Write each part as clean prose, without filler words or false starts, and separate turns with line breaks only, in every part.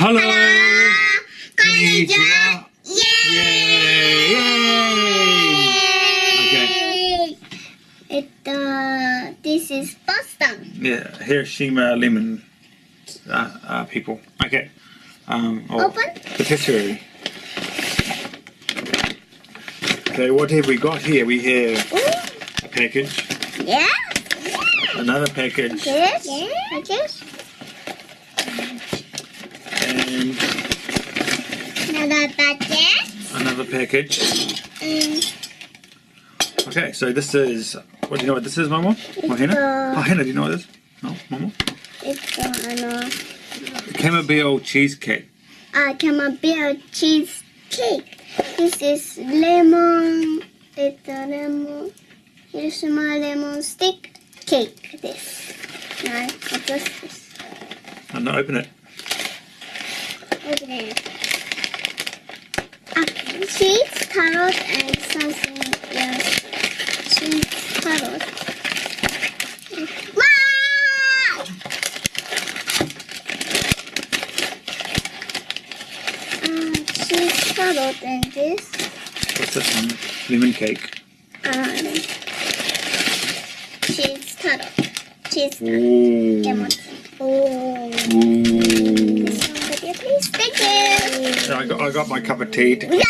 Hello!
Konnichiwa!
Yay! Yay! Okay.
This is Boston.
Yeah, Hiroshima Lemon people. Okay.
Open?
Patisserie. Okay, what have we got here? We have a package.
Yeah.
Another package.
Yes. Yes.
And
Another packet.
another package. Okay, so this is, what do you know what this is, Mama? Or Hannah? Oh, Hannah, do you know what this is? No, Mama?
It's
Chamomile cheesecake.
Chamomile cheesecake. This is lemon. It's a lemon. Hirshima lemon stick cake. This. Now, what's this?
I'm not open it.
Open it. Cheese, carrot, and something else. Cheese, carrot. Wow! Cheese, carrot, and this.
What's this one? Lemon cake.
Cheese, carrot. Cheese,
Ooh.
lemon. Oh.
Ooh.
This one, would you please? Thank you.
So I got my cup of tea.
Yeah!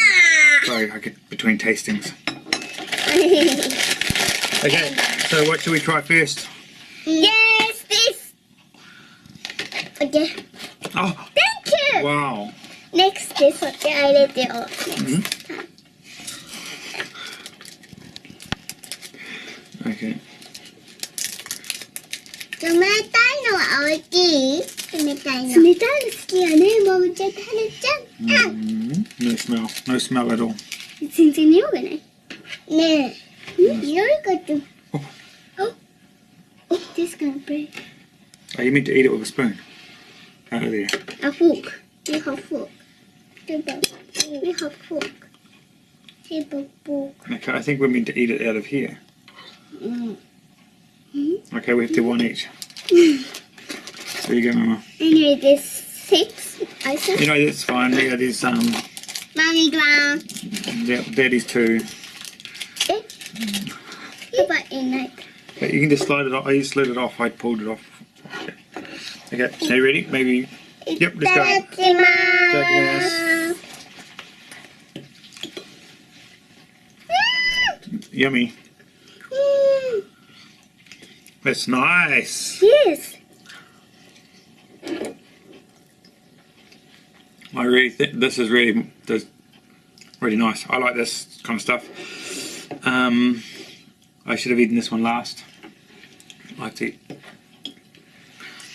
Sorry, I get between tastings. Okay, so what should we try first?
Yes, this. Okay.
Oh,
Thank you.
wow.
Next, this one. I let it off.
Okay.
冷たいのは美味しい。冷たいの。冷たいの好きよね。もうちゃんとはねちゃん。
No smell. No smell at all.
全然匂いがない。ねえ。匂いがちょっと。Oh, this gonna break.
Oh, you meant to eat it with a spoon. Out of there.
A fork. We have fork. We have fork. Table fork.
Okay, I think we're meant to eat it out of here. Okay, we have to one each. There you go, Mama.
Anyway, this 6 items.
You know, that's fine. Yeah, there's
Mommy ground.
Daddy's two.
How about in night?
Okay, you can just slide it off. I slid it off. I pulled it off. Okay, are you ready? Maybe. Yep, let's go.
Itadakimasu.
Yummy. That's nice.
Yes.
I really think this is really nice. I like this kind of stuff. I should have eaten this one last. I like to eat.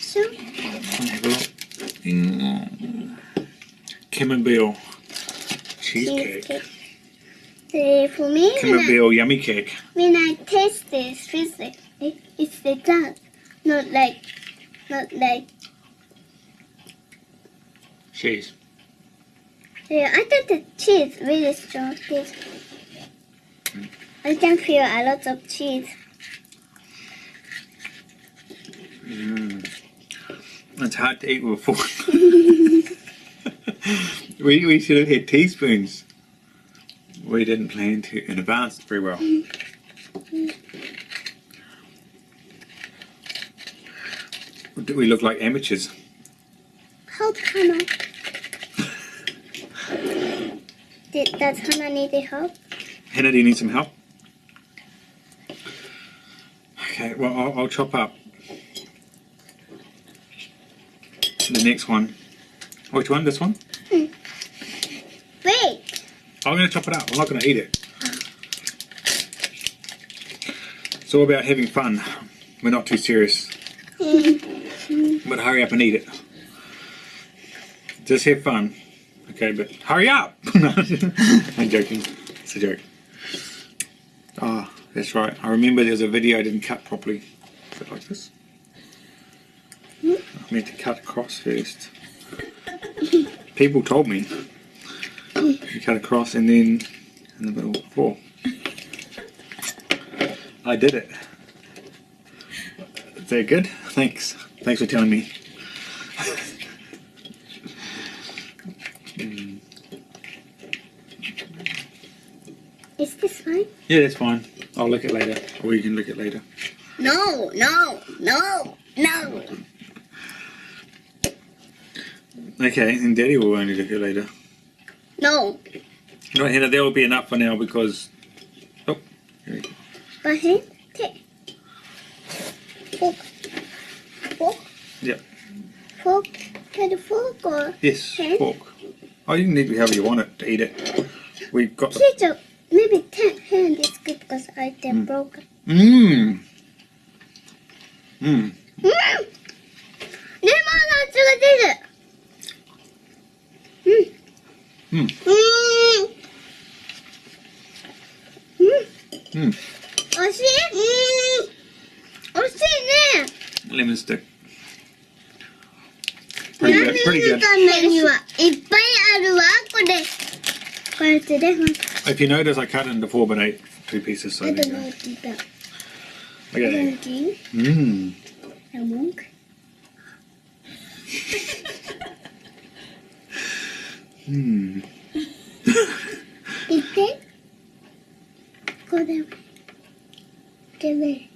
So,
Have a look. Chamomile cheesecake.
For me,
Chamomile yummy cake.
when I taste this, feels like it's the dance, not like
Cheese.
Yeah, I thought the cheese really strong taste. I can feel a lot of cheese.
It's hard to eat with a fork. we should have had teaspoons. We didn't plan to in advance very well. Do we look like amateurs?
Help Hannah. Does Hannah need help?
Hannah, do you need some help? Okay, well, I'll chop up the next one. Which one? This one?
Wait.
I'm going to chop it up. I'm not going to eat it. It's all about having fun. We're not too serious. But hurry up and eat it. Just have fun. Okay, but hurry up! No, I'm joking. It's a joke. Ah, that's right. I remember there was a video I didn't cut properly. Is it like this? I meant to cut across first. People told me. You cut across and then in the middle before. I did it. Is that good? Thanks. Thanks for telling me.
this fine?
Yeah, that's fine. I'll lick it later. Or you can lick it later.
No, no, no, no.
Okay, and Daddy will only lick it later.
No.
Right, Hannah, that will be enough for now because... Oh, here we go.
But here, take. Fork. Fork.
Yep.
Fork. Get a fork or
Yes,
hand?
fork. Oh, you can eat it however you want it to eat it. We've got...
Teacher, maybe hand is good because I did broken.
Mmm. Mmm.
Lemon の味が出る。
うん。
うん。
うん。
おいしい？おいしいね。
Lemon stick. Pretty good, pretty good.
ためにはいっぱいあるわ、これ。これってレモン。
If you notice, I cut it into 4 but 8 2 pieces. So
I
there
don't
you
know
go.
what you got.
Okay.
Lemon.
Mmm.
Lemon.
Mmm.
いってこれでね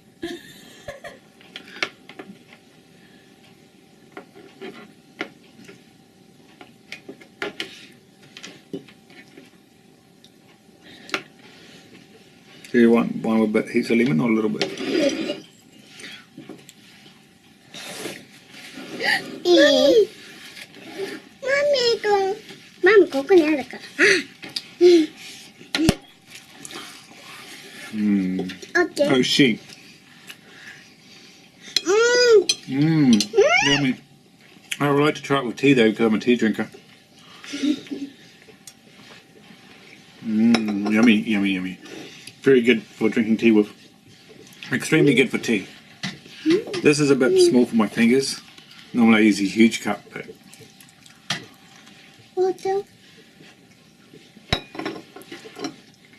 Do you want one with a bit heaps of lemon or a little bit?
いいマミここにあるから
Mmm.
OK
Oh, she. Mmm. Yummy. I would like to try it with tea though because I'm a tea drinker. Mmm. Yummy, yummy, yummy. Very good for drinking tea with. Extremely good for tea. This is a bit small for my fingers. Normally I use a huge cup, but...
Water.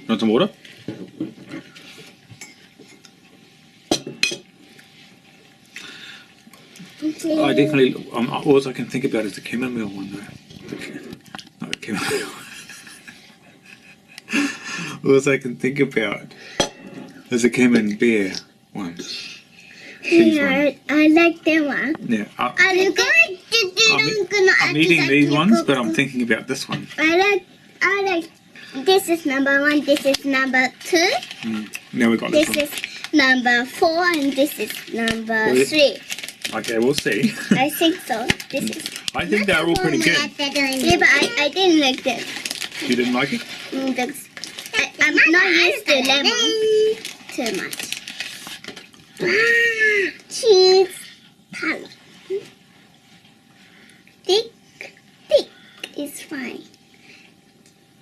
Want some water?
Okay.
I definitely... all I can think about is the chamomile one though. Not the chamomile. All I can think about is the camembert one. Cheese one.
Yeah, I like that one.
Yeah.
I'm going to do
I'm eating these ones, but I'm thinking about this one.
I like this is number 1, this is number 2,
Now we've got this
this
one.
is number 4, and this is number 3.
Okay, we'll see.
I think so. This is
I think they're all pretty good.
yeah, but I didn't like that.
You didn't like it?
I'm not used to lemon too much. Cheese color. Thick is fine.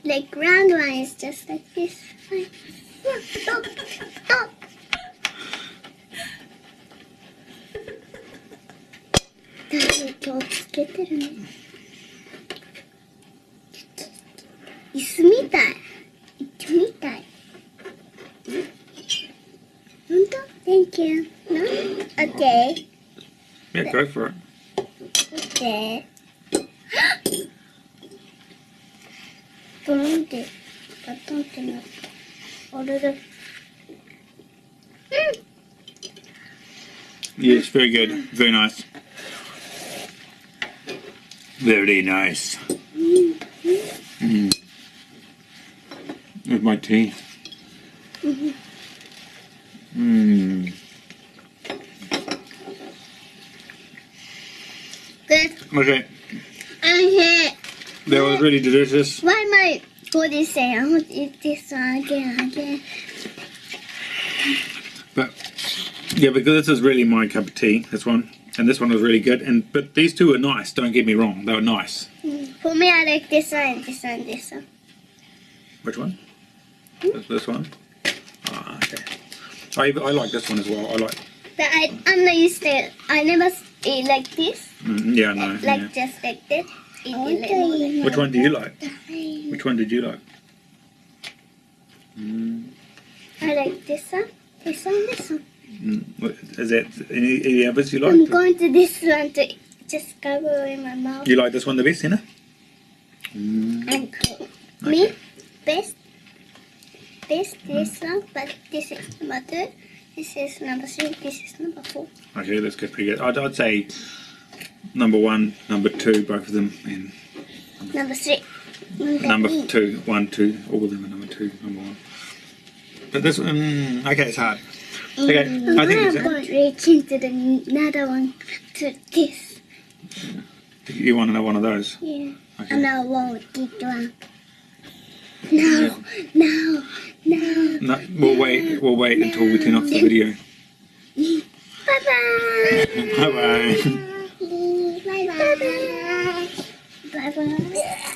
Like round one is just like this. Fine. Stop. Stop. 誰気をつけてるね。椅子みたい。椅子みたい。本当 Thank you. No? Okay.
Yeah, go for it.
Okay. ボロンってバトンってなった。あれだ。
Yes, very good. Very nice. Very nice. With my tea. Mmm.
Good.
Okay,
I'm here.
that was really delicious.
Why am I for this thing? I want to eat this one again.
But yeah, because this is really my cup of tea, this one. And this one was really good. But these two were nice, don't get me wrong. They were nice.
For me, I like this one, this one, this one.
Which one? This one? Ah, okay. I like this one as well. I like...
But I'm not used to it. I never eat like this.
Yeah, no.
Like
Yeah.
just like this. Eat it like
Which one do you like? Which one did you like?
I like this one, this one, this one.
Is that any others you
I'm
like?
going to this one to just cover in my mouth.
You like this one the best, Hannah?
And me,
Okay.
best this one, but this is number 2, this is number 3, this is number 4.
Okay, that's good, pretty good. I'd say number 1, number 2, both of them, and
Number 3.
number 2, 1, 2, all of them are number 2, number 1. But this one, okay, it's hard. Okay, I think
I'm going to reach into another one to this.
you want another one of those.
Yeah.
Okay.
And I won't eat one. No.
No, we'll wait until we turn off the video.
Bye-bye.
Bye bye.
Bye-bye. Bye-bye.